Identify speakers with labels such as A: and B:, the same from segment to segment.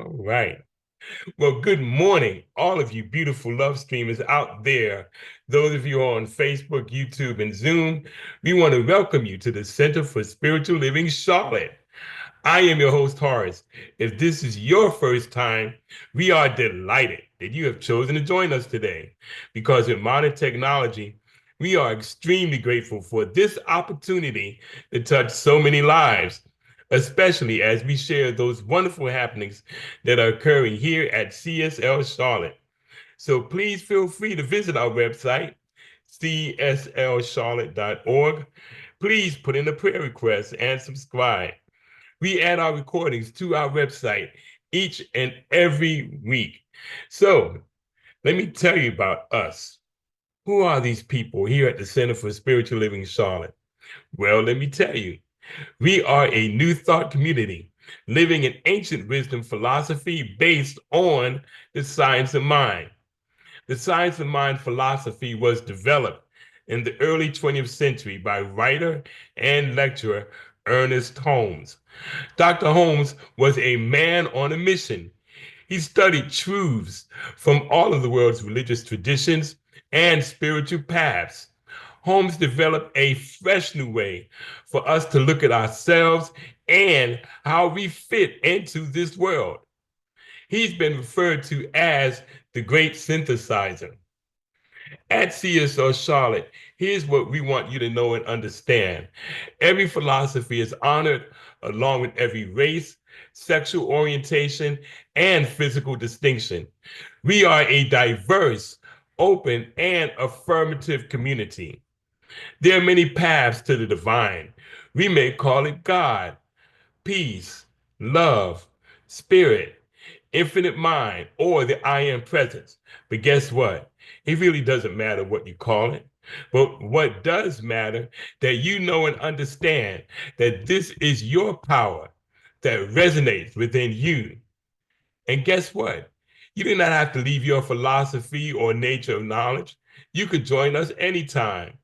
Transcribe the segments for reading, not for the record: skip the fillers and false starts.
A: All right. Well, good morning, all of you beautiful love streamers out there. Those of you on Facebook, YouTube, and Zoom, we want to welcome you to the Center for Spiritual Living Charlotte. I am your host, Horace. If this is your first time, we are delighted that you have chosen to join us today because with modern technology, we are extremely grateful for this opportunity to touch so many lives, especially as we share those wonderful happenings that are occurring here at CSL Charlotte. So please feel free to visit our website, cslcharlotte.org. Please put in a prayer request and subscribe. We add our recordings to our website each and every week. So let me tell you about us. Who are these people here at the Center for Spiritual Living Charlotte? Well, let me tell you. We are a new thought community living in ancient wisdom philosophy based on the science of mind. The science of mind philosophy was developed in the early 20th century by writer and lecturer Ernest Holmes. Dr. Holmes was a man on a mission. He studied truths from all of the world's religious traditions and spiritual paths. Holmes developed a fresh new way for us to look at ourselves and how we fit into this world. He's been referred to as the great synthesizer. At CSO Charlotte, here's what we want you to know and understand. Every philosophy is honored along with every race, sexual orientation, and physical distinction. We are a diverse, open, and affirmative community. There are many paths to the divine. We may call it God, peace, love, spirit, infinite mind, or the I am presence. But guess what? It really doesn't matter what you call it. But what does matter that you know and understand that this is your power that resonates within you. And guess what? You do not have to leave your philosophy or nature of knowledge. You could join us anytime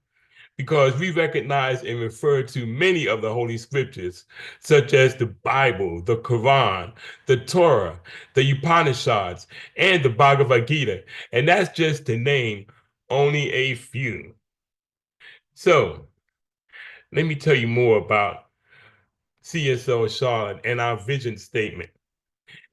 A: because we recognize and refer to many of the Holy Scriptures, such as the Bible, the Quran, the Torah, the Upanishads, and the Bhagavad Gita. And that's just to name only a few. So let me tell you more about CSO Charlotte and our vision statement.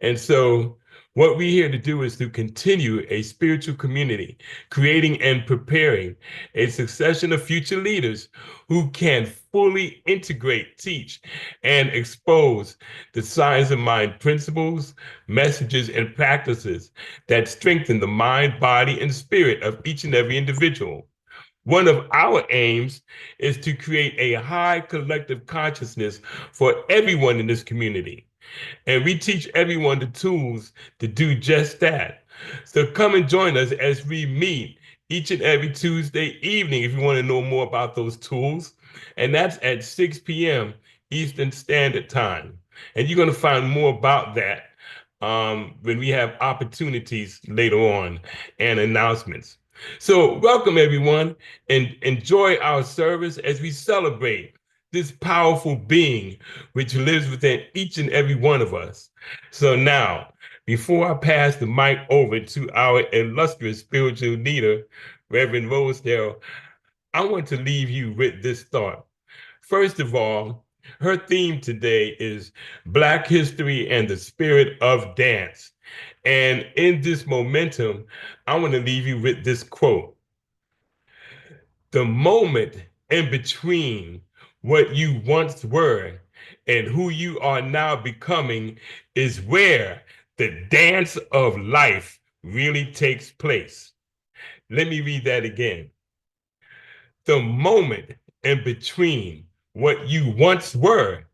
A: And so, what we're here to do is to continue a spiritual community, creating and preparing a succession of future leaders who can fully integrate, teach, and expose the science of mind principles, messages, and practices that strengthen the mind, body, and spirit of each and every individual. One of our aims is to create a high collective consciousness for everyone in this community. And we teach everyone the tools to do just that. So come and join us as we meet each and every Tuesday evening if you want to know more about those tools. And that's at 6 p.m. Eastern Standard Time. And you're going to find more about that when we have opportunities later on and announcements. So welcome everyone and enjoy our service as we celebrate this powerful being which lives within each and every one of us. So now, before I pass the mic over to our illustrious spiritual leader, Reverend Rosedale, I want to leave you with this thought. First of all, her theme today is Black History and the Spirit of Dance. And in this momentum, I want to leave you with this quote. The moment in between what you once were and who you are now becoming is where the dance of life really takes place. Let me read that again. The moment in between what you once were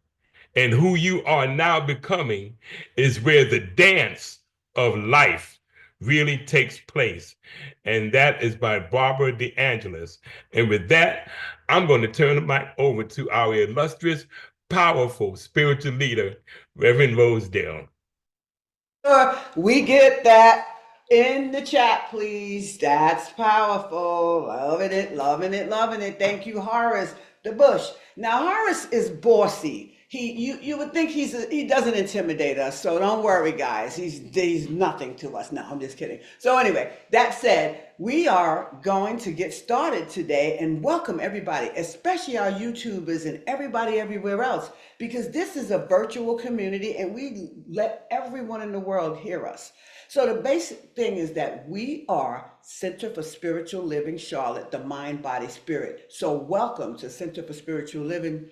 A: and who you are now becoming is where the dance of life really takes place. And that is by Barbara DeAngelis. And with that, I'm going to turn the mic over to our illustrious, powerful spiritual leader, Reverend Rosedale.
B: We get that in the chat, please. That's powerful. Loving it, loving it, loving it. Thank you, Horace the Bush. Now, Horace is bossy. You would think he doesn't intimidate us, so don't worry, guys. He's nothing to us. No, I'm just kidding. So anyway, that said, we are going to get started today and welcome everybody, especially our YouTubers and everybody everywhere else, because this is a virtual community and we let everyone in the world hear us. So the basic thing is that we are Center for Spiritual Living Charlotte, the Mind, Body, Spirit. So welcome to Center for Spiritual Living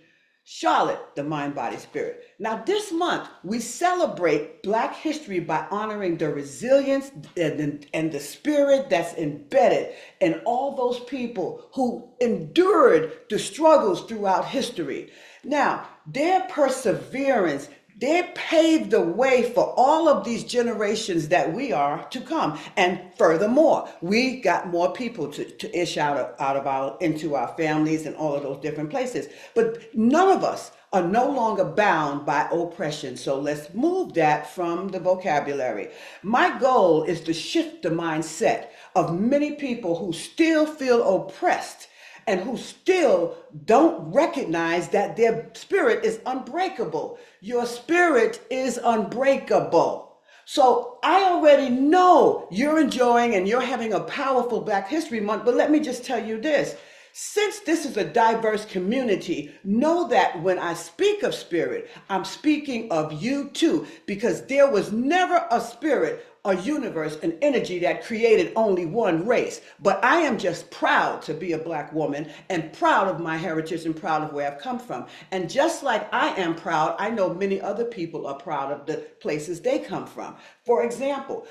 B: Charlotte, the Mind, Body, Spirit. Now, this month, we celebrate Black history by honoring the resilience and the spirit that's embedded in all those people who endured the struggles throughout history. Now, their perseverance, they paved the way for all of these generations that we are to come. And furthermore, we got more people to ish into our families and all of those different places. But none of us are no longer bound by oppression. So let's move that from the vocabulary. My goal is to shift the mindset of many people who still feel oppressed and who still don't recognize that their spirit is unbreakable. Your spirit is unbreakable. So I already know you're enjoying and you're having a powerful Black History Month, but let me just tell you this. Since this is a diverse community, know that when I speak of spirit, I'm speaking of you too, because there was never a spirit, a universe, an energy that created only one race. But I am just proud to be a Black woman and proud of my heritage and proud of where I've come from. And just like I am proud, I know many other people are proud of the places they come from. For example,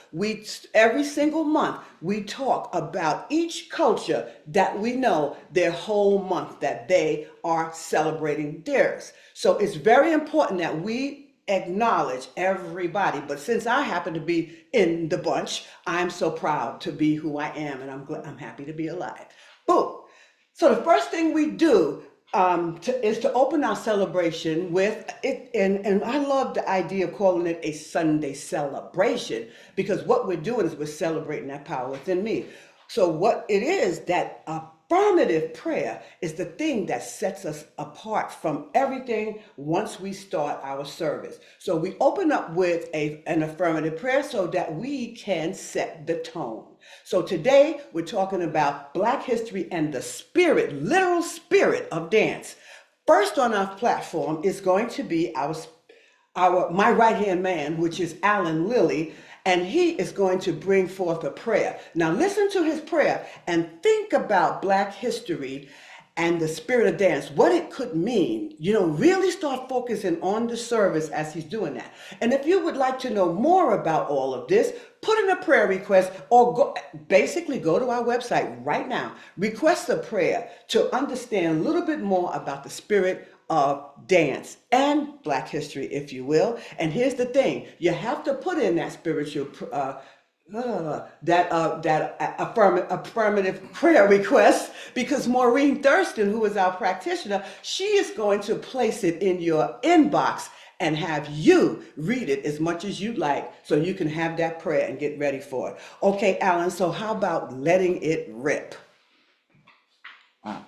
B: every single month we talk about each culture that we know their whole month that they are celebrating theirs. So it's very important that we acknowledge everybody. But since I happen to be in the bunch, I'm so proud to be who I am, and I'm happy to be alive. Boom. So the first thing we do is to open our celebration with it, and I love the idea of calling it a Sunday celebration, because what we're doing is we're celebrating that power within me. So what it is, that affirmative prayer is the thing that sets us apart from everything once we start our service. So we open up with an affirmative prayer so that we can set the tone. So today we're talking about Black history and the spirit, literal spirit of dance. First on our platform is going to be my right-hand man, which is Alan Lilly, and he is going to bring forth a prayer. Now listen to his prayer and think about Black history and the spirit of dance, what it could mean. Really start focusing on the service as he's doing that. And if you would like to know more about all of this, put in a prayer request or basically go to our website right now, request a prayer to understand a little bit more about the spirit of dance and Black history, if you will. And here's the thing, you have to put in that spiritual affirmative prayer request, because Maureen Thurston, who is our practitioner, she is going to place it in your inbox and have you read it as much as you'd like, so you can have that prayer and get ready for it. Okay, Alan, so how about letting it rip?
C: Wow.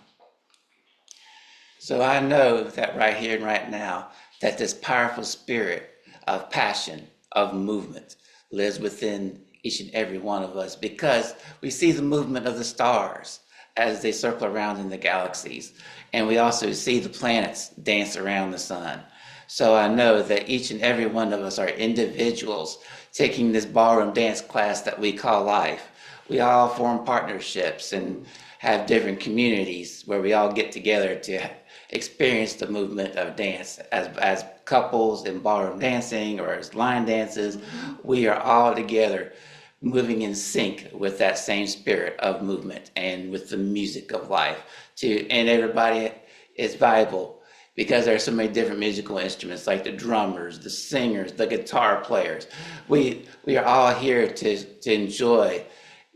C: So I know that right here and right now, that this powerful spirit of passion, of movement, lives within each and every one of us, because we see the movement of the stars as they circle around in the galaxies. And we also see the planets dance around the sun. So I know that each and every one of us are individuals taking this ballroom dance class that we call life. We all form partnerships and have different communities where we all get together to experience the movement of dance as couples in ballroom dancing or as line dances. We are all together moving in sync with that same spirit of movement and with the music of life and everybody is valuable, because there are so many different musical instruments, like the drummers, the singers, the guitar players. We are all here to enjoy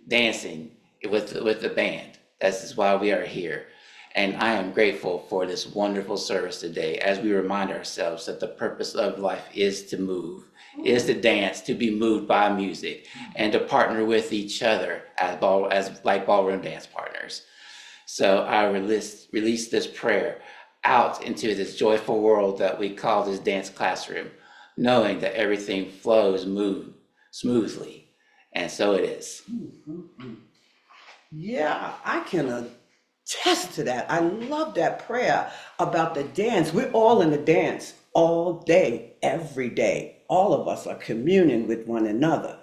C: dancing with the band. This is why we are here. And I am grateful for this wonderful service today, as we remind ourselves that the purpose of life is to move, is to dance, to be moved by music, and to partner with each other as like ballroom dance partners. So I release this prayer out into this joyful world that we call this dance classroom, knowing that everything flows, moves smoothly. And so it is.
B: Yeah, I can attest to that. I love that prayer about the dance. We're all in the dance all day, every day. All of us are communing with one another.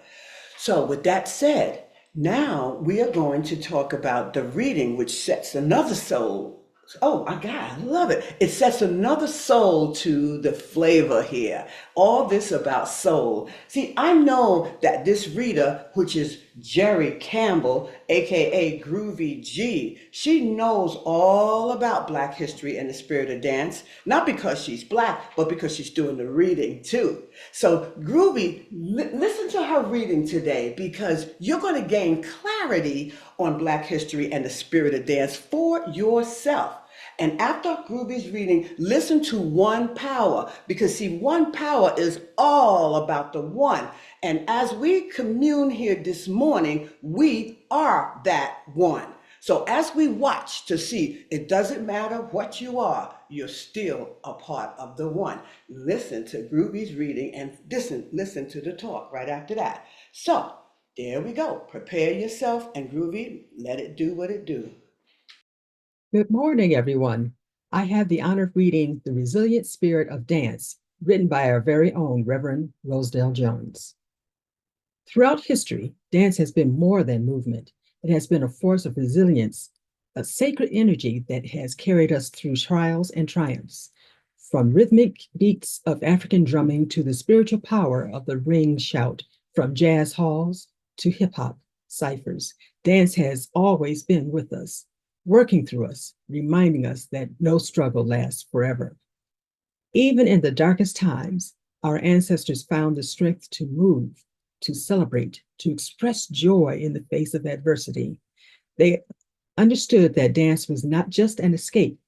B: So, with that said, now we are going to talk about the reading, which sets another soul. Oh my God, I love it. It sets another soul to the flavor here. All this about soul. See, I know that this reader, which is Jerry Campbell, aka Groovy G, she knows all about Black history and the spirit of dance, not because she's Black, but because she's doing the reading too. So, Groovy, listen to her reading today because you're going to gain clarity on Black history and the spirit of dance for yourself. And after Groovy's reading, listen to One Power because, see, One Power is all about the one. And as we commune here this morning, we are that one. So as we watch to see, it doesn't matter what you are, you're still a part of the one. Listen to Groovy's reading and listen to the talk right after that. So there we go. Prepare yourself and Groovy, let it do what it do.
D: Good morning, everyone. I have the honor of reading The Resilient Spirit of Dance, written by our very own Reverend Rosedale Jones. Throughout history, dance has been more than movement. It has been a force of resilience, a sacred energy that has carried us through trials and triumphs. From rhythmic beats of African drumming to the spiritual power of the ring shout, from jazz halls to hip hop ciphers, dance has always been with us, working through us, reminding us that no struggle lasts forever. Even in the darkest times, our ancestors found the strength to move, to celebrate, to express joy in the face of adversity. They understood that dance was not just an escape,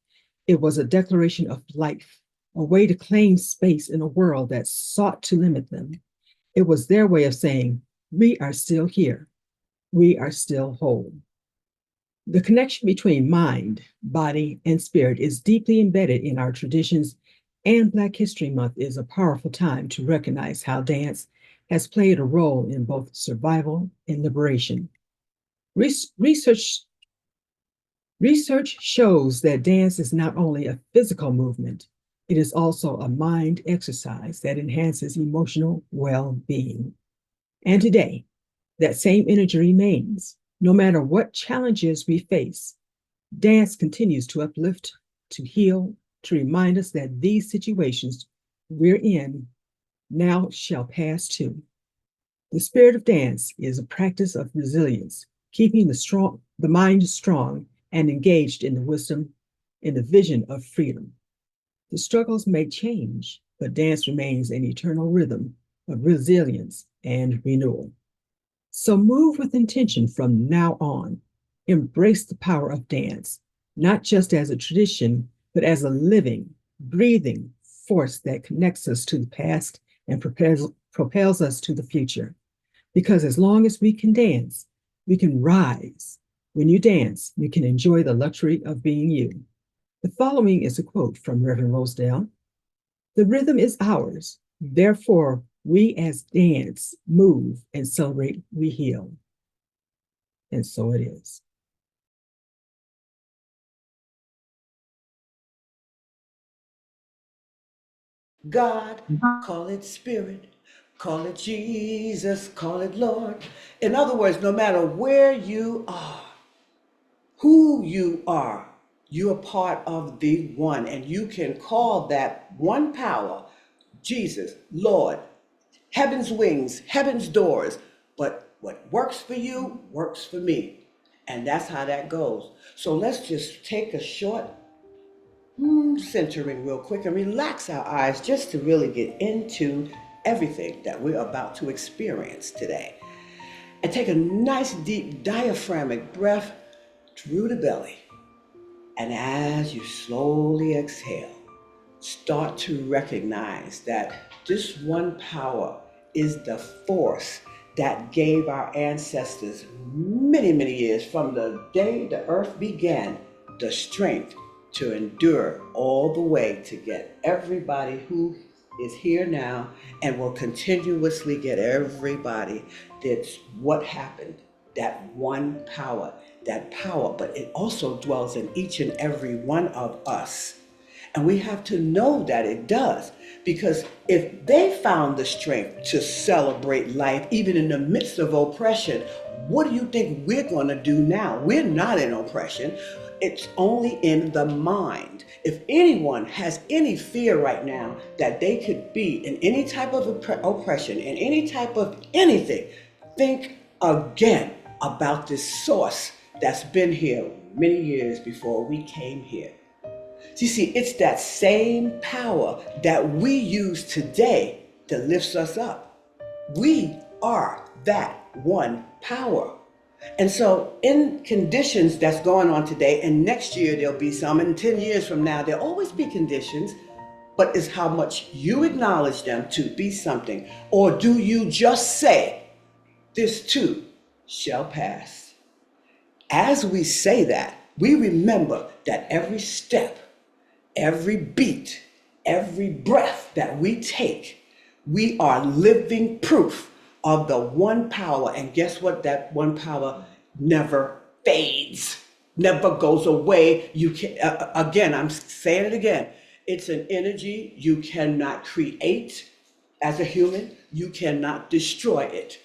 D: it was a declaration of life, a way to claim space in a world that sought to limit them. It was their way of saying, we are still here, we are still whole. The connection between mind, body, and spirit is deeply embedded in our traditions, and Black History Month is a powerful time to recognize how dance has played a role in both survival and liberation. Research shows that dance is not only a physical movement, it is also a mind exercise that enhances emotional well-being. And today, that same energy remains. No matter what challenges we face, dance continues to uplift, to heal, to remind us that these situations we're in now shall pass too. The spirit of dance is a practice of resilience, keeping the mind strong and engaged in the wisdom, in the vision of freedom. The struggles may change, but dance remains an eternal rhythm of resilience and renewal. So move with intention from now on. Embrace the power of dance, not just as a tradition, but as a living, breathing force that connects us to the past and propels us to the future. Because as long as we can dance, we can rise. When you dance, you can enjoy the luxury of being you. The following is a quote from Reverend Rosedale. The rhythm is ours. Therefore, we as dance, move, and celebrate, we heal. And so it is.
B: God, call it spirit, call it Jesus, call it Lord. In other words, no matter where you are, who you are, you're part of the one, and you can call that one power Jesus, Lord, heaven's wings, heaven's doors. But what works for you works for me. And that's how that goes. So let's just take a short centering real quick and relax our eyes just to really get into everything that we're about to experience today. And take a nice deep diaphragmatic breath through the belly. And as you slowly exhale, start to recognize that this one power is the force that gave our ancestors many, many years from the day the earth began, the strength to endure all the way to get everybody who is here now and will continuously get everybody. That's what happened. That one power, that power, but it also dwells in each and every one of us. And we have to know that it does. Because if they found the strength to celebrate life, even in the midst of oppression, what do you think we're going to do now? We're not in oppression. It's only in the mind. If anyone has any fear right now that they could be in any type of oppression, in any type of anything, think again about this source that's been here many years before we came here. You see, it's that same power that we use today that lifts us up. We are that one power. And so in conditions that's going on today, and next year there'll be some, and 10 years from now, there'll always be conditions, but it's how much you acknowledge them to be something. Or do you just say, this too shall pass? As we say that, we remember that every step, every beat, every breath that we take, we are living proof of the one power. And guess what? That one power never fades, never goes away. You can, again, I'm saying it again. It's an energy you cannot create as a human. You cannot destroy it.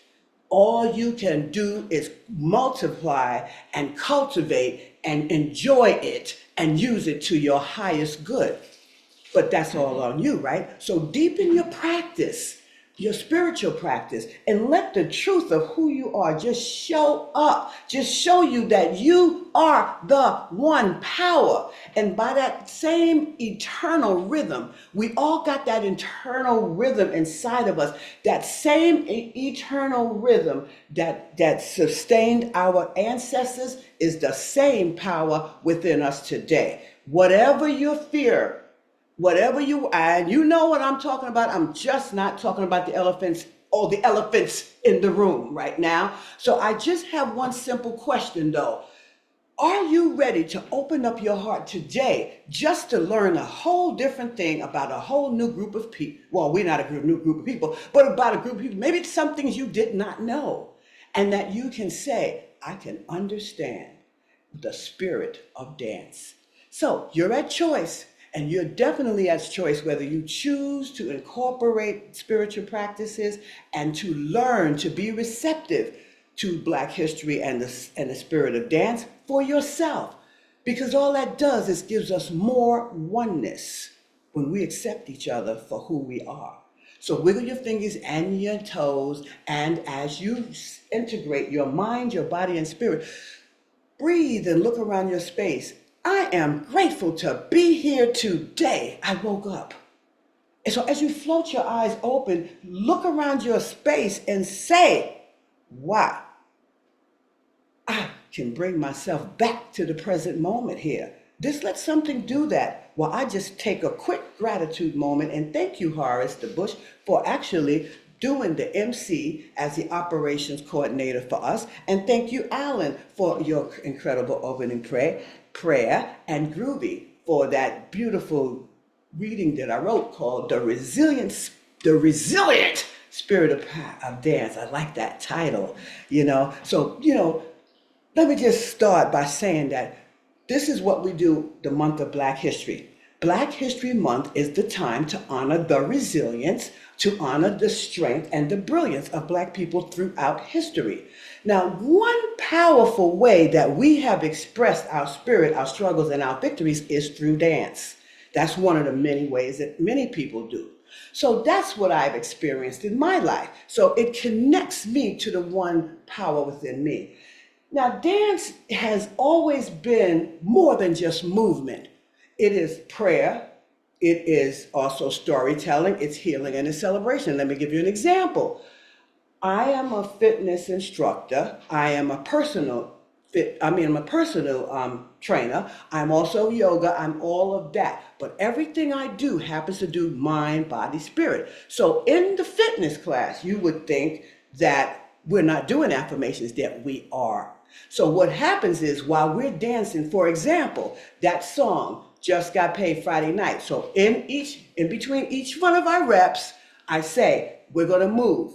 B: All you can do is multiply and cultivate and enjoy it and use it to your highest good. But that's all on you, right? So deepen your practice, your spiritual practice, and let the truth of who you are just show up. Just show you that you are the one power. And by that same eternal rhythm, we all got that internal rhythm inside of us. That same eternal rhythm that sustained our ancestors is the same power within us today. Whatever your fear, whatever you, and you know what I'm talking about. I'm just not talking about the elephants or the elephants in the room right now. So I just have one simple question though. Are you ready to open up your heart today just to learn a whole different thing about a whole new group of people? Well, we're not new group of people, but about a group of people. Maybe it's some things you did not know. And that you can say, I can understand the spirit of dance. So you're at choice. And you're definitely at choice whether you choose to incorporate spiritual practices and to learn to be receptive to Black history and the spirit of dance for yourself. Because all that does is gives us more oneness when we accept each other for who we are. So wiggle your fingers and your toes, and as you integrate your mind, your body, and spirit, breathe and look around your space. I am grateful to be here today. I woke up. And so as you float your eyes open, look around your space and say, wow, I can bring myself back to the present moment here. Just let something do that. Well, I just take a quick gratitude moment and thank you, Horace the Bush, for actually doing the MC as the operations coordinator for us. And thank you, Alan, for your incredible opening prayer, and Groovy for that beautiful reading that I wrote called The Resilient Spirit of Dance. I like that title, So, let me just start by saying that this is what we do the month of Black History. Black History Month is the time to honor the resilience, to honor the strength and the brilliance of Black people throughout history. Now, one powerful way that we have expressed our spirit, our struggles, and our victories is through dance. That's one of the many ways that many people do. So that's what I've experienced in my life. So it connects me to the one power within me. Now, dance has always been more than just movement. It is prayer. It is also storytelling. It's healing and it's celebration. Let me give you an example. I am a fitness instructor. I am a personal trainer. I'm also yoga. I'm all of that. But everything I do happens to do mind, body, spirit. So in the fitness class, you would think that we're not doing affirmations, that we are. So what happens is while we're dancing, for example, that song, just got paid Friday night. So in between each one of our reps, I say, we're going to move.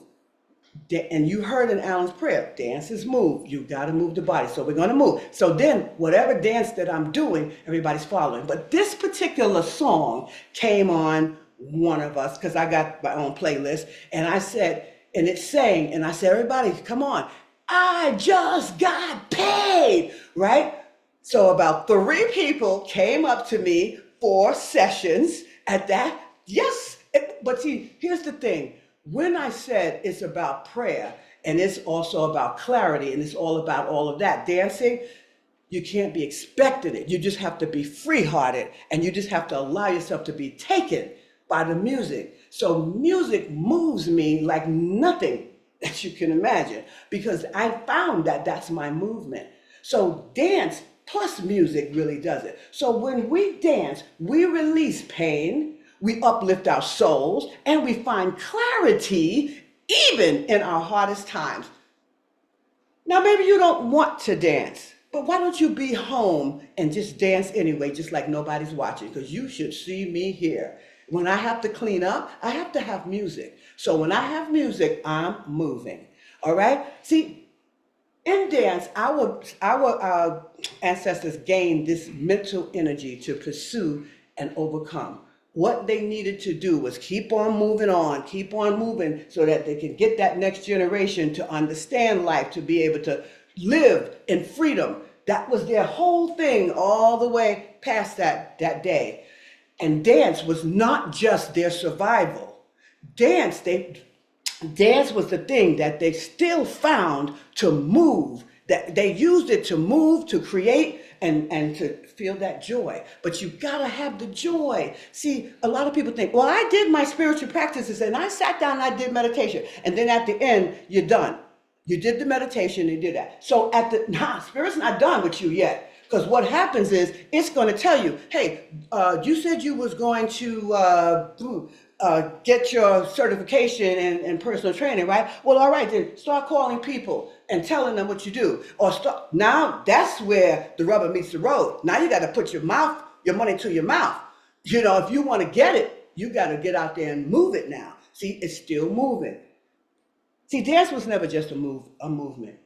B: And you heard in Alan's prayer, dance is move. You got to move the body. So we're going to move. So then whatever dance that I'm doing, everybody's following. But this particular song came on one of us because I got my own playlist. And I said, and it sang, and I said, everybody, come on. I just got paid, right? So about 3 people came up to me for sessions at that. Yes, but see, here's the thing. When I said it's about prayer and it's also about clarity and it's all about all of that, dancing, you can't be expecting it. You just have to be free-hearted and you just have to allow yourself to be taken by the music. So music moves me like nothing that you can imagine because I found that that's my movement. So dance plus music really does it. So when we dance, we release pain, we uplift our souls, and we find clarity even in our hardest times. Now, maybe you don't want to dance, but why don't you be home and just dance anyway, just like nobody's watching? Because you should see me here. When I have to clean up, I have to have music. So when I have music, I'm moving. All right? See, in dance, our ancestors gained this mental energy to pursue and overcome. What they needed to do was keep on moving so that they can get that next generation to understand life, to be able to live in freedom. That was their whole thing all the way past that day. And dance was not just their survival. Dance was the thing that they still found to move, that they used it to move, to create, and to feel that joy. But you gotta have the joy. See, a lot of people think, well, I did my spiritual practices and I sat down and I did meditation. And then at the end, you're done. You did the meditation, you did that. So Spirit's not done with you yet. Because what happens is, it's going to tell you, hey, you said you was going to get your certification in personal training, right? Well, all right, then start calling people and telling them what you do. Now that's where the rubber meets the road. Now you got to put your money to your mouth. You know, if you want to get it, you got to get out there and move it now. See, it's still moving. See, dance was never just a movement.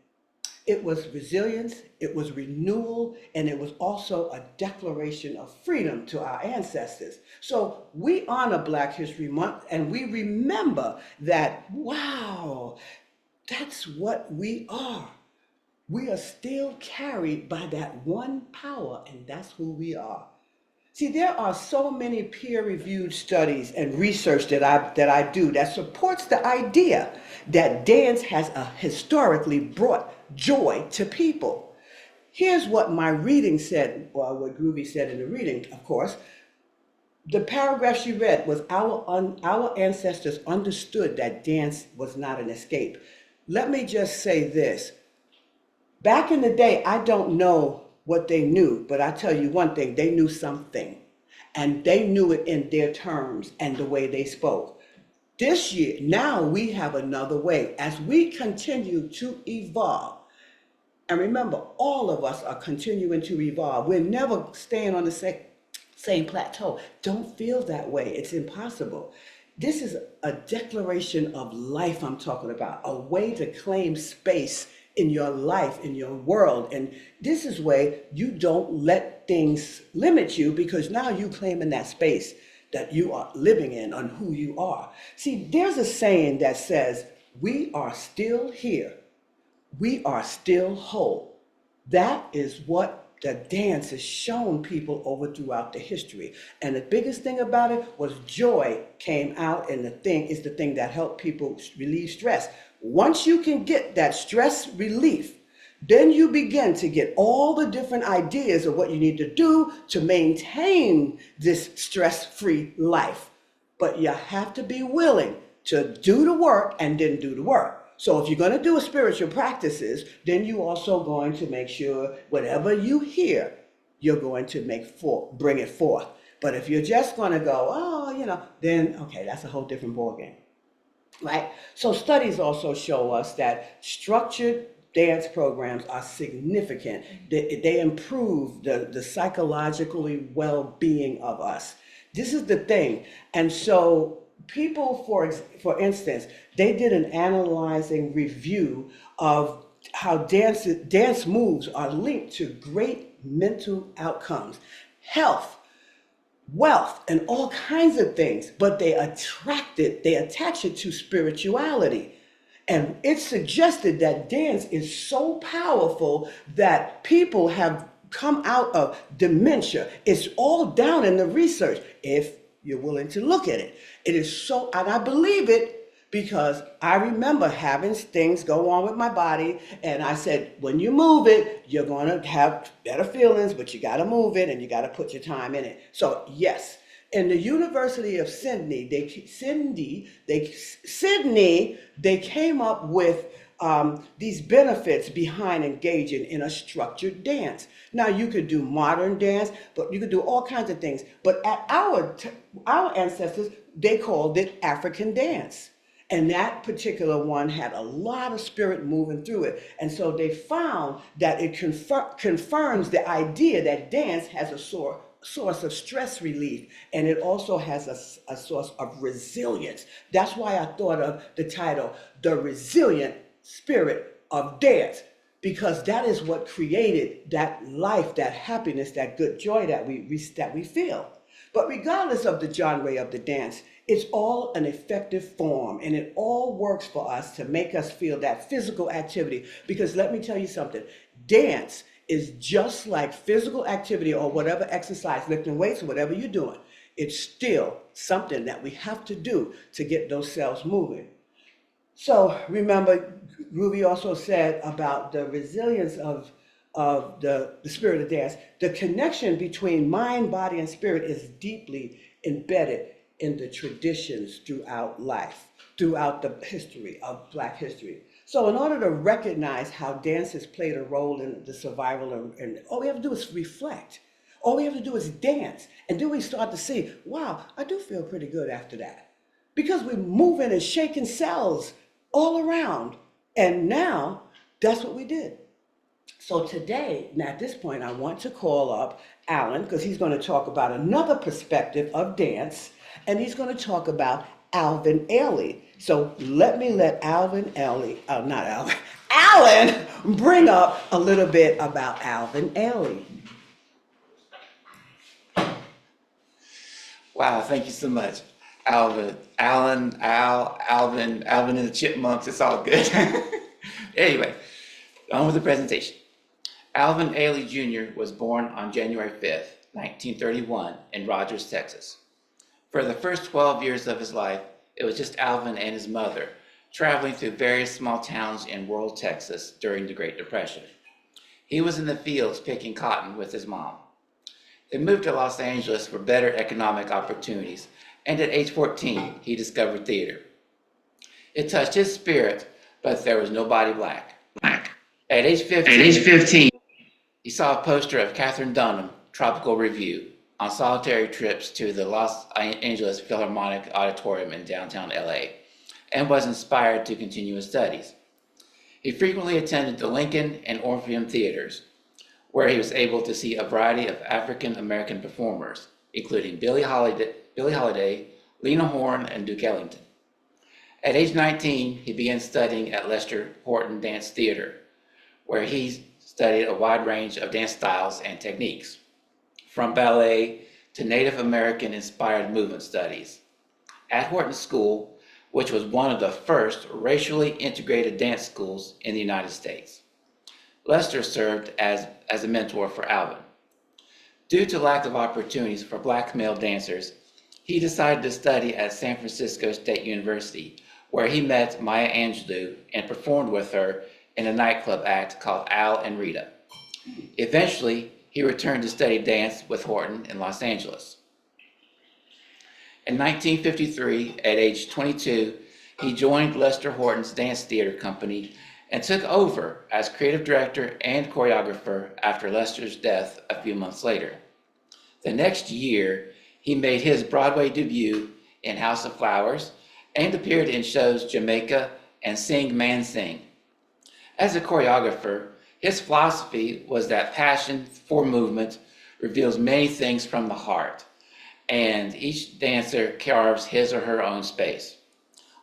B: It was resilience, it was renewal, and it was also a declaration of freedom to our ancestors. So we honor Black History Month and we remember that, wow, that's what we are. We are still carried by that one power, and that's who we are. See, there are so many peer-reviewed studies and research that I do that supports the idea that dance has historically brought joy to people. Here's what my reading said, well, what Groovy said in the reading, of course. The paragraph she read was our ancestors understood that dance was not an escape. Let me just say this. Back in the day, I don't know what they knew, but I tell you one thing, they knew something. And they knew it in their terms and the way they spoke. This year, now we have another way. As we continue to evolve, and remember, all of us are continuing to evolve. We're never staying on the same plateau. Don't feel that way. It's impossible. This is a declaration of life I'm talking about, a way to claim space in your life, in your world. And this is where you don't let things limit you, because now you claiming that space that you are living in on who you are. See, there's a saying that says, we are still here. We are still whole. That is what the dance has shown people over throughout the history. And the biggest thing about it was joy came out, and the thing that helped people relieve stress. Once you can get that stress relief, then you begin to get all the different ideas of what you need to do to maintain this stress-free life. But you have to be willing to do the work and then do the work. So if you're going to do a spiritual practices, then you also going to make sure whatever you hear, you're going to bring it forth. But if you're just going to go, then okay, that's a whole different ballgame. Right? So studies also show us that structured dance programs are significant. They improve the psychologically well-being of us. This is the thing. And so people, for instance, they did an analyzing review of how dance moves are linked to great mental outcomes, health, wealth, and all kinds of things, but they attach it to spirituality. And it suggested that dance is so powerful that people have come out of dementia. It's all down in the research if you're willing to look at it. It is so, and I believe it because I remember having things go on with my body, and I said, when you move it, you're going to have better feelings, but you got to move it and you got to put your time in it. So yes, in the University of Sydney, they came up with these benefits behind engaging in a structured dance. Now you could do modern dance, but you could do all kinds of things. But at our ancestors, they called it African dance. And that particular one had a lot of spirit moving through it. And so they found that it confirms the idea that dance has a source of stress relief, and it also has a source of resilience. That's why I thought of the title, The Resilient Spirit of Dance, because that is what created that life, that happiness, that good joy that we feel. But regardless of the genre of the dance, it's all an effective form, and it all works for us to make us feel that physical activity. Because let me tell you something, dance is just like physical activity or whatever exercise, lifting weights or whatever you're doing. It's still something that we have to do to get those cells moving. So remember, Ruby also said about the resilience of the spirit of dance. The connection between mind, body, and spirit is deeply embedded in the traditions throughout life, throughout the history of Black history. So in order to recognize how dance has played a role in the survival, and all we have to do is reflect. All we have to do is dance. And then we start to see, wow, I do feel pretty good after that. Because we're moving and shaking cells all around. And now, that's what we did. So today, now at this point, I want to call up Alan, because he's going to talk about another perspective of dance, and he's going to talk about Alvin Ailey. So let Alan bring up a little bit about Alvin Ailey.
C: Wow, thank you so much. Alvin and the Chipmunks, it's all good. Anyway, on with the presentation. Alvin Ailey Jr. was born on January 5th, 1931 in Rogers, Texas. For the first 12 years of his life, it was just Alvin and his mother traveling through various small towns in rural Texas during the Great Depression. He was in the fields picking cotton with his mom. They moved to Los Angeles for better economic opportunities, and at age 14, he discovered theater. It touched his spirit, but there was nobody black. At age 15, he saw a poster of Katherine Dunham, Tropical Review, on solitary trips to the Los Angeles Philharmonic Auditorium in downtown LA, and was inspired to continue his studies. He frequently attended the Lincoln and Orpheum theaters, where he was able to see a variety of African American performers, including Billie Holiday, Lena Horne, and Duke Ellington. At age 19, he began studying at Lester Horton Dance Theater, where he studied a wide range of dance styles and techniques, from ballet to Native American inspired movement studies. At Horton School, which was one of the first racially integrated dance schools in the United States, Lester served as a mentor for Alvin. Due to lack of opportunities for Black male dancers, he decided to study at San Francisco State University, where he met Maya Angelou and performed with her in a nightclub act called Al and Rita. Eventually, he returned to study dance with Horton in Los Angeles. In 1953, at age 22, he joined Lester Horton's dance theater company and took over as creative director and choreographer after Lester's death a few months later. The next year, he made his Broadway debut in House of Flowers and appeared in shows Jamaica and Sing Man Sing. As a choreographer, his philosophy was that passion for movement reveals many things from the heart, and each dancer carves his or her own space.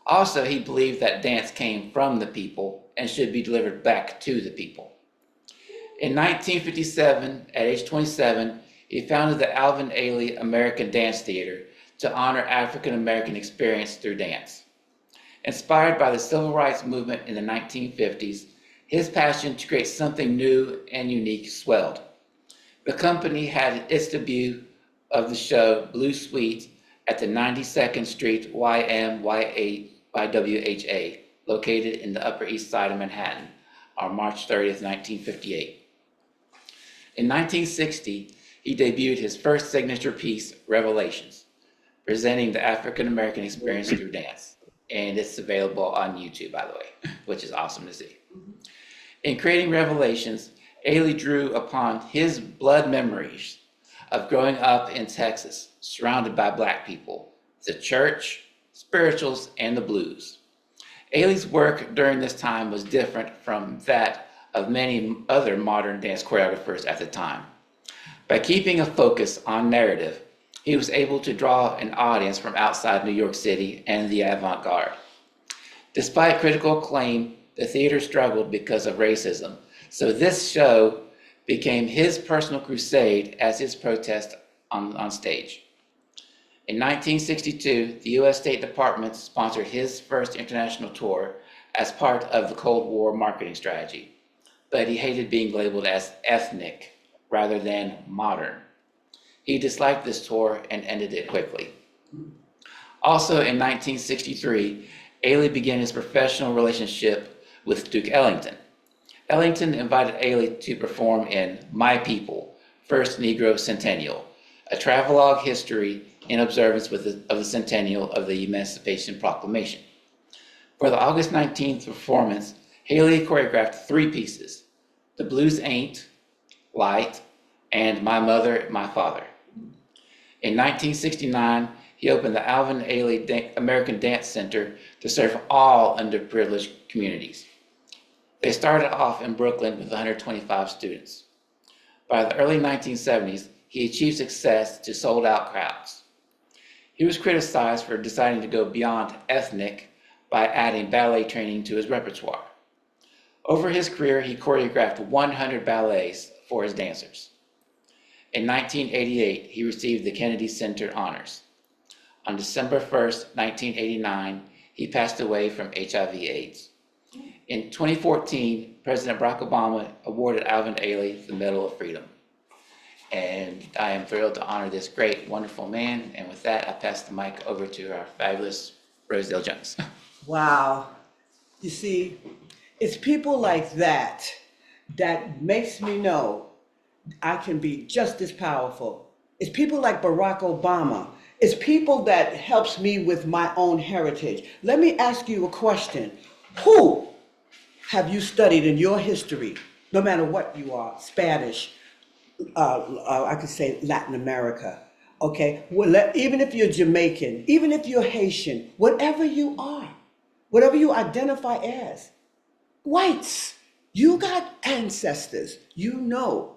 C: Also, he believed that dance came from the people and should be delivered back to the people. In 1957, at age 27, he founded the Alvin Ailey American Dance Theater to honor African American experience through dance. Inspired by the civil rights movement in the 1950s, his passion to create something new and unique swelled. The company had its debut of the show Blue Suite at the 92nd Street YMYWHA, located in the Upper East Side of Manhattan, on March 30th, 1958. In 1960, he debuted his first signature piece, Revelations, presenting the African American experience through dance. And it's available on YouTube, by the way, which is awesome to see. In creating Revelations, Ailey drew upon his blood memories of growing up in Texas, surrounded by Black people, the church, spirituals, and the blues. Ailey's work during this time was different from that of many other modern dance choreographers at the time. By keeping a focus on narrative, he was able to draw an audience from outside New York City and the avant-garde. Despite critical acclaim, the theater struggled because of racism, so this show became his personal crusade as his protest on stage. In 1962, the U.S. State Department sponsored his first international tour as part of the Cold War marketing strategy, but he hated being labeled as ethnic rather than modern. He disliked this tour and ended it quickly. Also in 1963, Ailey began his professional relationship with Duke Ellington. Ellington invited Ailey to perform in My People, First Negro Centennial, a travelogue history in observance of the centennial of the Emancipation Proclamation. For the August 19th performance, Ailey choreographed 3 pieces, The Blues Ain't, Light, and My Mother, My Father. In 1969, he opened the Alvin Ailey American Dance Center to serve all underprivileged communities. They started off in Brooklyn with 125 students. By the early 1970s, he achieved success to sold-out crowds. He was criticized for deciding to go beyond ethnic by adding ballet training to his repertoire. Over his career, he choreographed 100 ballets for his dancers. In 1988, he received the Kennedy Center honors. On December 1st, 1989, he passed away from HIV/AIDS. In 2014, President Barack Obama awarded Alvin Ailey the Medal of Freedom. And I am thrilled to honor this great, wonderful man. And with that, I pass the mic over to our fabulous Rosedale Jones.
B: Wow. You see, it's people like that that makes me know I can be just as powerful. It's people like Barack Obama. It's people that helps me with my own heritage. Let me ask you a question. Who have you studied in your history, no matter what you are, Spanish, I could say Latin America, okay? Well, even if you're Jamaican, even if you're Haitian, whatever you are, whatever you identify as, whites, you got ancestors, you know.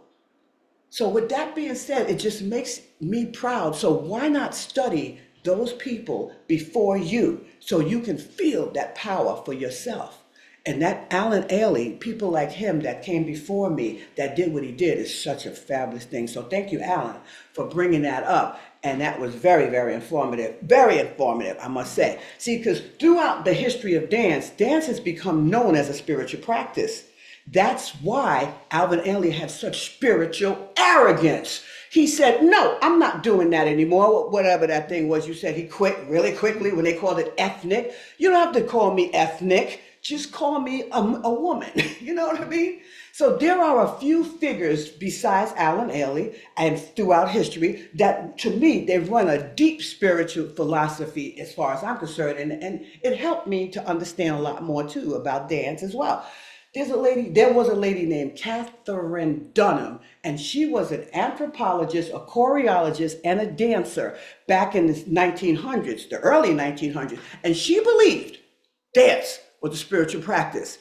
B: So with that being said, it just makes me proud. So why not study those people before you so you can feel that power for yourself? And that Alvin Ailey, people like him that came before me, that did what he did, is such a fabulous thing. So thank you, Alan, for bringing that up. And that was very, very informative, I must say. See, because throughout the history of dance, dance has become known as a spiritual practice. That's why Alvin Ailey had such spiritual arrogance. He said, no, I'm not doing that anymore. Whatever that thing was, you said he quit really quickly when they called it ethnic. You don't have to call me ethnic. Just call me a woman. You know what I mean? So there are a few figures besides Alvin Ailey and throughout history that, to me, they run a deep spiritual philosophy as far as I'm concerned. And it helped me to understand a lot more, too, about dance as well. There was a lady named Catherine Dunham, and she was an anthropologist, a choreologist, and a dancer back in the 1900s, the early 1900s. And she believed dance was a spiritual practice.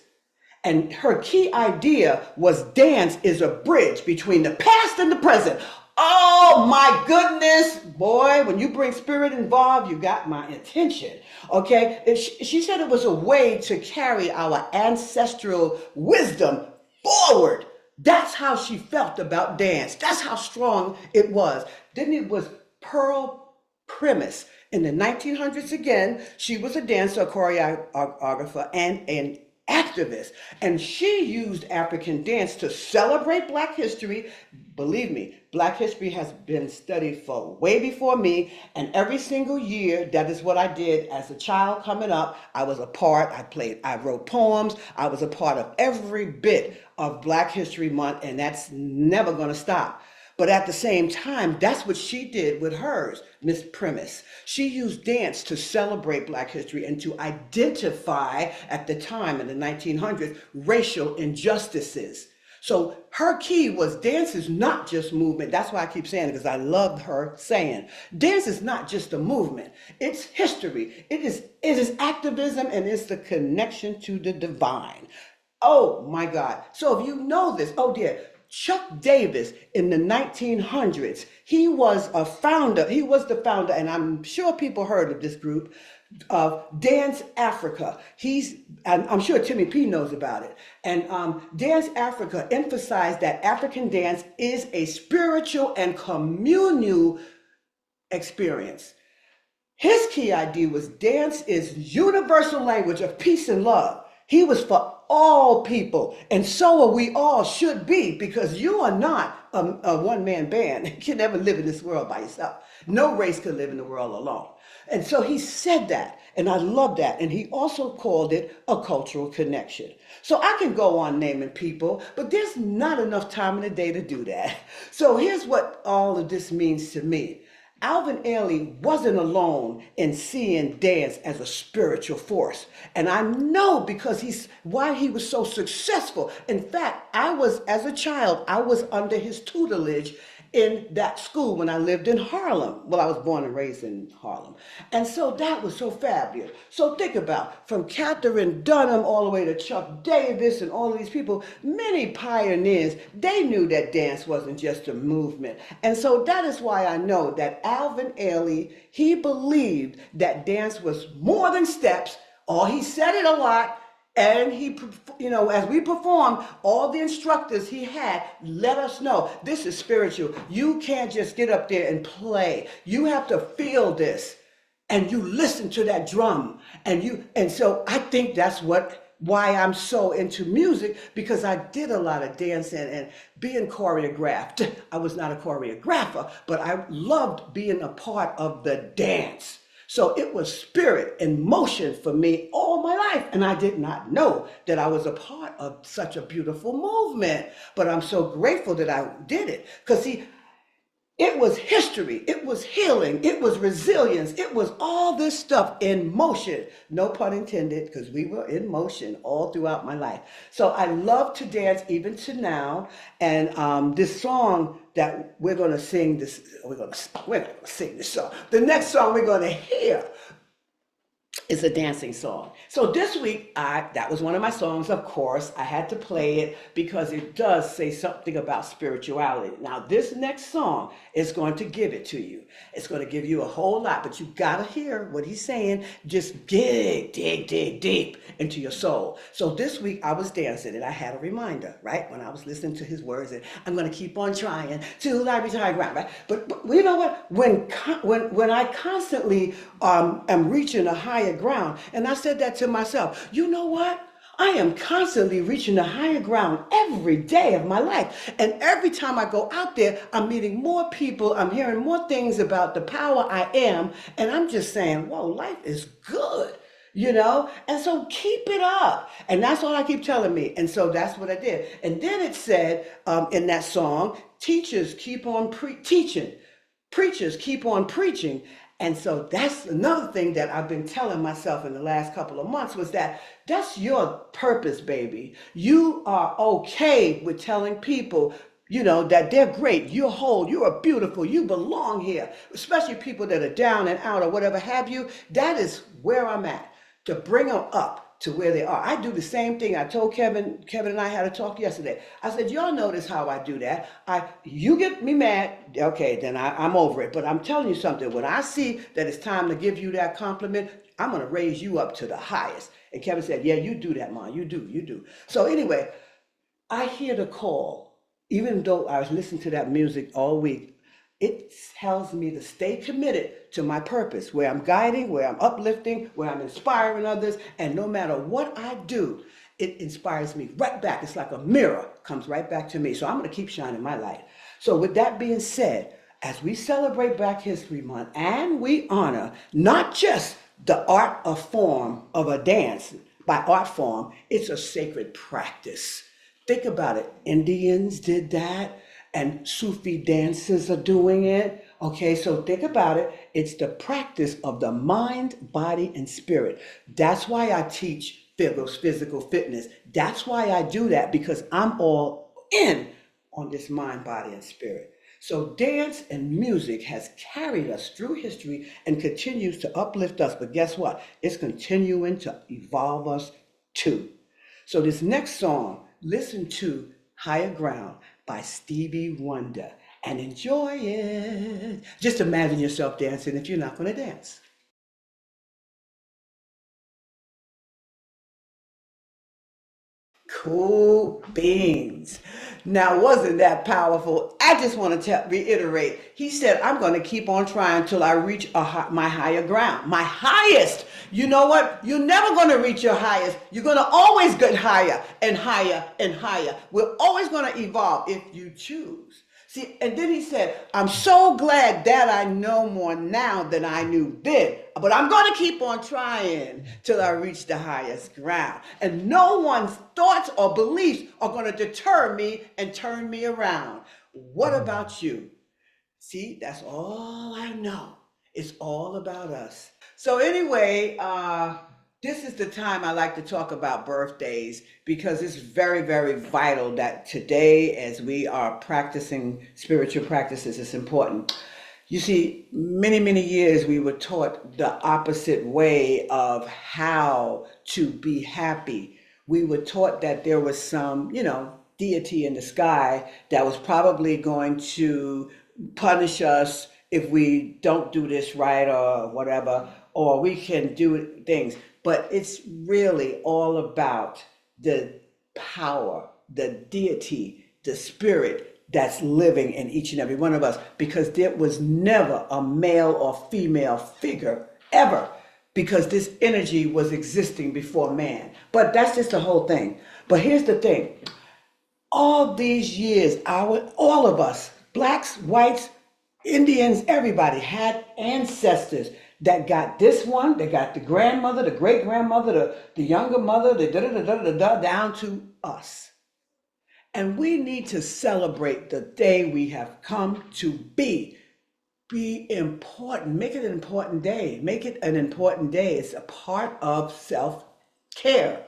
B: And her key idea was dance is a bridge between the past and the present. Oh my goodness, boy, when you bring spirit involved, you got my attention. Okay, she said it was a way to carry our ancestral wisdom forward. That's how she felt about dance. That's how strong it was. Then it was Pearl Primus. In the 1900s, again, she was a dancer, a choreographer, and an activist. And she used African dance to celebrate Black history. Believe me, Black history has been studied for way before me. And every single year, that is what I did as a child coming up. I was a part, I wrote poems. I was a part of every bit of Black History Month, and that's never going to stop. But at the same time, that's what she did with hers, Miss Primus. She used dance to celebrate Black history and to identify, at the time in the 1900s, racial injustices. So her key was dance is not just movement. That's why I keep saying it, because I loved her saying dance is not just a movement. It's history. It is activism, and it's the connection to the divine. Oh my God. So if you know this, oh dear, Chuck Davis in the 1900s, he was the founder, and I'm sure people heard of this group, of Dance Africa. I'm sure Timmy P knows about it. And Dance Africa emphasized that African dance is a spiritual and communal experience. His key idea was dance is universal language of peace and love. He was for all people, and so are we all should be, because you are not a one-man band. You can never live in this world by yourself. No race can live in the world alone. And so he said that, and I love that. And he also called it a cultural connection. So I can go on naming people, but there's not enough time in the day to do that. So here's what all of this means to me. Alvin Ailey wasn't alone in seeing dance as a spiritual force. And I know because why he was so successful. In fact, as a child, I was under his tutelage in that school when I lived in Harlem. Well, I was born and raised in Harlem. And so that was so fabulous. So think about, from Catherine Dunham all the way to Chuck Davis and all of these people, many pioneers, they knew that dance wasn't just a movement. And so that is why I know that Alvin Ailey, he believed that dance was more than steps, or he said it a lot. And he, as we performed, all the instructors he had let us know this is spiritual. You can't just get up there and play. You have to feel this, and you listen to that drum, and so I think that's why I'm so into music, because I did a lot of dancing and being choreographed. I was not a choreographer, but I loved being a part of the dance. So it was spirit and motion for me all my life. And I did not know that I was a part of such a beautiful movement. But I'm so grateful that I did it. Because see, it was history, it was healing, it was resilience, it was all this stuff in motion. No pun intended, because we were in motion all throughout my life. So I love to dance even to now. And this song that we're going to sing, we're going to sing this song. The next song we're going to hear is a dancing song. So this week, that was one of my songs. Of course, I had to play it because it does say something about spirituality. Now, this next song is going to give it to you. It's going to give you a whole lot, but you got to hear what he's saying. Just dig deep into your soul. So this week, I was dancing, and I had a reminder, right? When I was listening to his words, and I'm going to keep on trying till I reach high ground, right? But you know what? When I constantly am reaching a higher ground, and I said that to myself, you know what? I am constantly reaching a higher ground every day of my life. And every time I go out there, I'm meeting more people. I'm hearing more things about the power I am. And I'm just saying, whoa, life is good. And so keep it up. And that's all I keep telling me. And so that's what I did. And then it said in that song, teachers keep on teaching. Preachers keep on preaching. And so that's another thing that I've been telling myself in the last couple of months, was that that's your purpose, baby. You are okay with telling people, that they're great, you're whole, you are beautiful, you belong here, especially people that are down and out or whatever have you. That is where I'm at, to bring them up, to where they are. I do the same thing. I told Kevin and I had a talk yesterday. I said, y'all notice how I do that. You get me mad, okay, then I'm over it. But I'm telling you something, when I see that it's time to give you that compliment, I'm gonna raise you up to the highest. And Kevin said, yeah, you do that, Mom. You do. So anyway, I hear the call, even though I was listening to that music all week. It tells me to stay committed to my purpose, where I'm guiding, where I'm uplifting, where I'm inspiring others. And no matter what I do, it inspires me right back. It's like a mirror, comes right back to me. So I'm going to keep shining my light. So with that being said, as we celebrate Black History Month and we honor not just the art of form of a dance, by art form, it's a sacred practice. Think about it. Indians did that, and Sufi dancers are doing it. Okay, so think about it. It's the practice of the mind, body, and spirit. That's why I teach physical fitness. That's why I do that, because I'm all in on this mind, body, and spirit. So dance and music has carried us through history and continues to uplift us. But guess what? It's continuing to evolve us too. So this next song, listen to Higher Ground by Stevie Wonder and enjoy it. Just imagine yourself dancing if you're not going to dance. Cool beans. Now, wasn't that powerful? I just want to reiterate. He said, I'm going to keep on trying till I reach my higher ground, my highest. You know what? You're never going to reach your highest. You're going to always get higher and higher and higher. We're always going to evolve if you choose. See, and then he said, I'm so glad that I know more now than I knew then, but I'm going to keep on trying till I reach the highest ground. And no one's thoughts or beliefs are going to deter me and turn me around. What about you? See, that's all I know. It's all about us. So anyway, this is the time I like to talk about birthdays, because it's very, very vital that today, as we are practicing spiritual practices, it's important. You see, many, many years we were taught the opposite way of how to be happy. We were taught that there was some, deity in the sky that was probably going to punish us if we don't do this right or whatever, or we can do things. But it's really all about the power, the deity, the spirit that's living in each and every one of us, because there was never a male or female figure ever, because this energy was existing before man. But that's just the whole thing. But here's the thing. All these years, all of us, blacks, whites, Indians, everybody had ancestors that got this one, they got the grandmother, the great grandmother, the younger mother, the down to us. And we need to celebrate the day we have come to be. Be important. Make it an important day. Make it an important day. It's a part of self-care.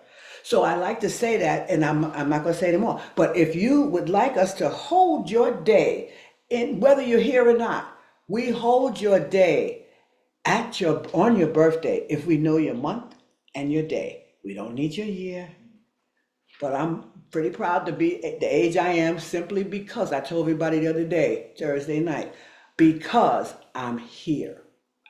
B: So I like to say that, and I'm not going to say it anymore. But if you would like us to hold your day, in whether you're here or not, we hold your day on your birthday if we know your month and your day. We don't need your year, but I'm pretty proud to be at the age I am, simply because I told everybody the other day, Thursday night, because I'm here.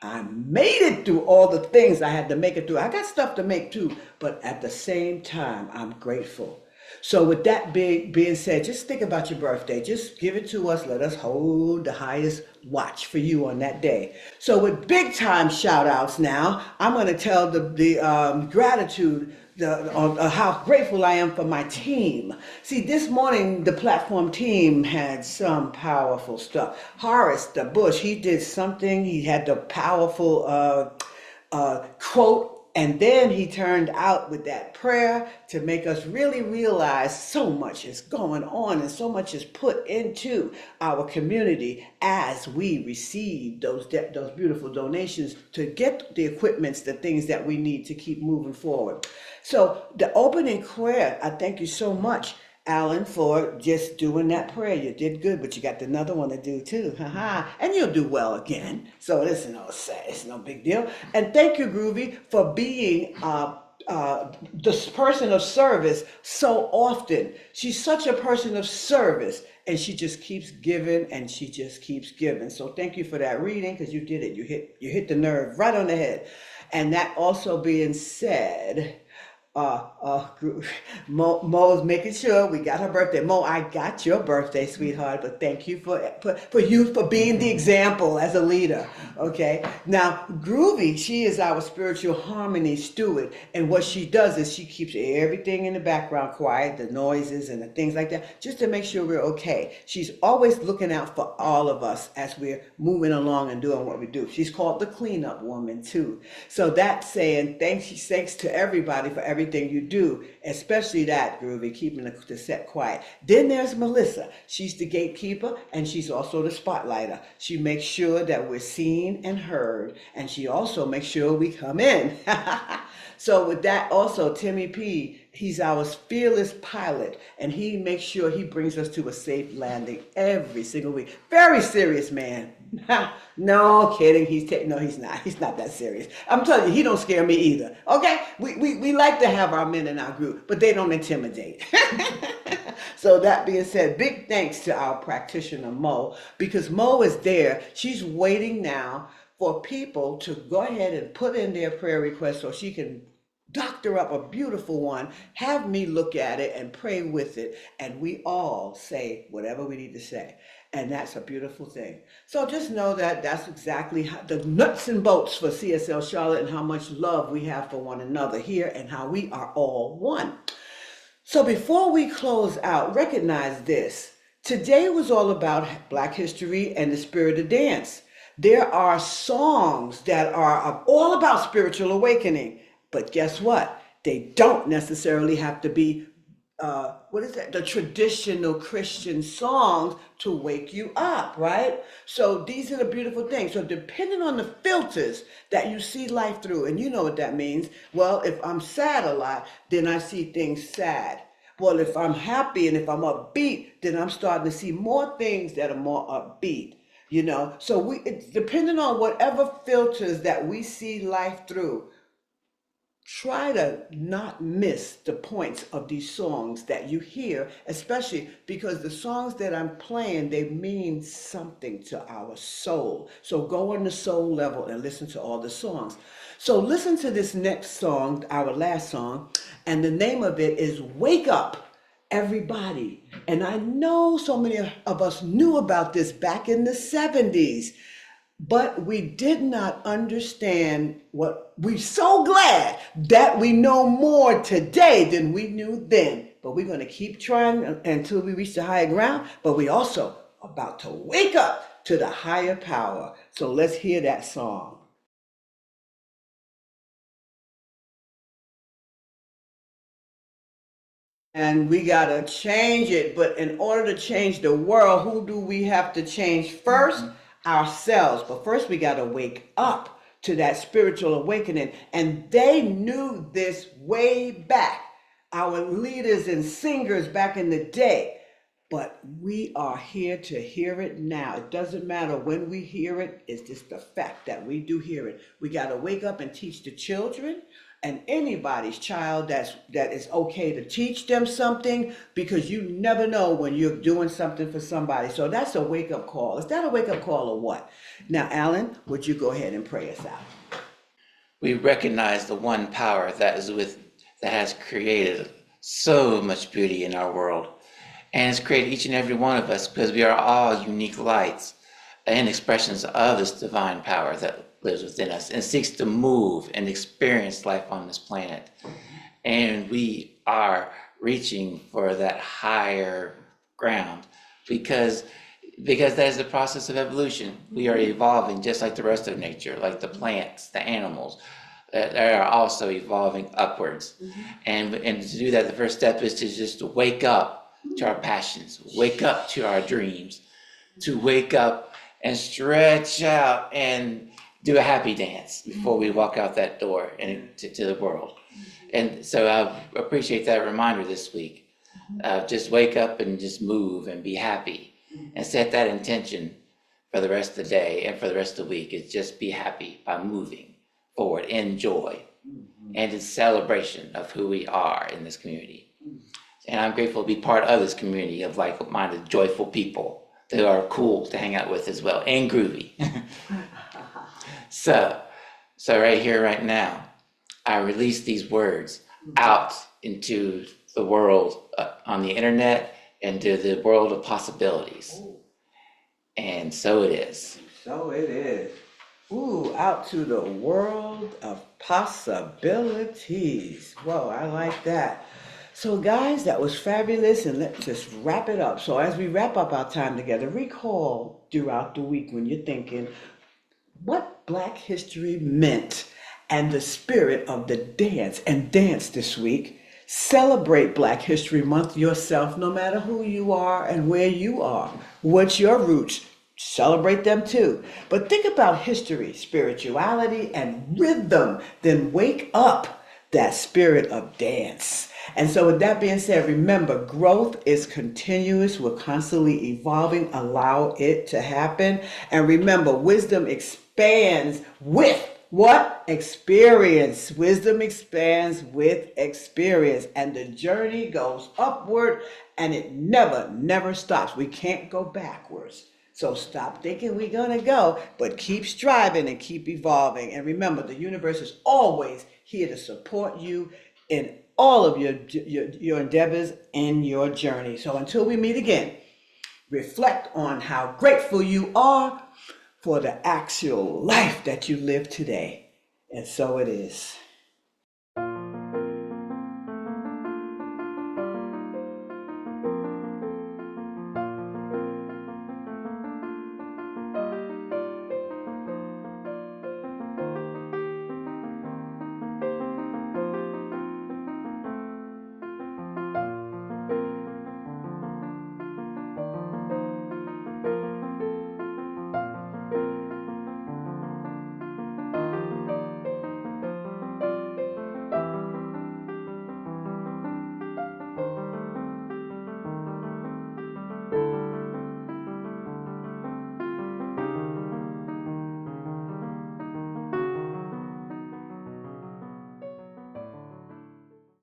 B: I made it through all the things I had to make it through. I got stuff to make too, but at the same time, I'm grateful. So with that being said, just think about your birthday. Just give it to us. Let us hold the highest watch for you on that day. So with big time shout outs now, I'm going to tell the gratitude, how grateful I am for my team. See, this morning, the platform team had some powerful stuff. Horace the Bush, he did something. He had the powerful quote. And then he turned out with that prayer to make us really realize so much is going on and so much is put into our community as we receive those beautiful donations to get the equipments, the things that we need to keep moving forward. So the opening prayer, I thank you so much, Alan, for just doing that prayer. You did good, but you got another one to do too. And you'll do well again. So it's no big deal. And thank you, Groovy, for being the person of service so often. She's such a person of service, and she just keeps giving and she just keeps giving. So thank you for that reading, because you did it. You hit the nerve right on the head. And that also being said, Mo's making sure we got her birthday. Mo, I got your birthday, sweetheart, but thank you for you for being the example as a leader. Okay. Now, Groovy, she is our spiritual harmony steward, and what she does is she keeps everything in the background quiet, the noises and the things like that, just to make sure we're okay. She's always looking out for all of us as we're moving along and doing what we do. She's called the cleanup woman too. So that's saying thanks to everybody for everything you do, especially that, Groovy, keeping the set quiet. Then there's Melissa. She's the gatekeeper, and she's also the spotlighter. She makes sure that we're seen and heard, and she also makes sure we come in. So with that, also Timmy P, he's our fearless pilot, and he makes sure he brings us to a safe landing every single week. Very serious man. No kidding. No, he's not. He's not that serious. I'm telling you, he don't scare me either. Okay, we like to have our men in our group, but they don't intimidate. So that being said, big thanks to our practitioner Mo, because Mo is there. She's waiting now for people to go ahead and put in their prayer request so she can doctor up a beautiful one, have me look at it and pray with it, and we all say whatever we need to say. And that's a beautiful thing. So just know that that's exactly how, the nuts and bolts for CSL Charlotte, and how much love we have for one another here, and how we are all one. So before we close out, recognize this. Today was all about Black history and the spirit of dance. There are songs that are all about spiritual awakening, but guess what? They don't necessarily have to be the traditional Christian songs to wake you up, right? So these are the beautiful things. So depending on the filters that you see life through, and you know what that means. Well, if I'm sad a lot, then I see things sad. Well, if I'm happy and if I'm upbeat, then I'm starting to see more things that are more upbeat. So it's depending on whatever filters that we see life through, try to not miss the points of these songs that you hear, especially because the songs that I'm playing, they mean something to our soul. So go on the soul level and listen to all the songs. So listen to this next song, our last song, and the name of it is Wake Up, Everybody. And I know so many of us knew about this back in the 70s. But we did not understand what we're so glad that we know more today than we knew then. But we're going to keep trying until we reach the higher ground. But we also about to wake up to the higher power. So let's hear that song. And we got to change it. But in order to change the world, who do we have to change first? Ourselves. But first we got to wake up to that spiritual awakening. And they knew this way back, our leaders and singers back in the day. But we are here to hear it now. It doesn't matter when we hear it. It's just the fact that we do hear it. We got to wake up and teach the children, and anybody's child that is okay to teach them something, because you never know when you're doing something for somebody. So that's a wake-up call. Is that a wake-up call or what? Now, Alan, would you go ahead and pray us out?
C: We recognize the one power that has created so much beauty in our world, and has created each and every one of us, because we are all unique lights and expressions of this divine power that lives within us and seeks to move and experience life on this planet. And we are reaching for that higher ground because that is the process of evolution. We are evolving just like the rest of nature, like the plants, the animals. They are also evolving upwards. And to do that, the first step is to just wake up to our passions, wake up to our dreams, to wake up and stretch out and do a happy dance before we walk out that door and to the world. And so I appreciate that reminder this week. Just wake up and just move and be happy, and set that intention for the rest of the day and for the rest of the week, is just be happy by moving forward in joy. and in celebration of who we are in this community. And I'm grateful to be part of this community of like-minded, joyful people that are cool to hang out with as well, and groovy. So right here, right now, I release these words out into the world, on the internet, into the world of possibilities. And so it is.
B: So it is. Ooh, out to the world of possibilities. Whoa, I like that. So, guys, that was fabulous, and let's just wrap it up. So, as we wrap up our time together, recall throughout the week when you're thinking what Black history meant and the spirit of the dance and dance this week. Celebrate Black History Month yourself, no matter who you are and where you are. What's your roots? Celebrate them too. But think about history, spirituality, and rhythm. Then wake up that spirit of dance. And so with that being said, remember, growth is continuous. We're constantly evolving. Allow it to happen. And remember, wisdom expands with what? Experience. Wisdom expands with experience. And the journey goes upward, and it never stops. We can't go backwards. So stop thinking we're going to go, but keep striving and keep evolving. And remember, the universe is always here to support you in all of your endeavors and your journey. So until we meet again, reflect on how grateful you are for the actual life that you live today. And so it is.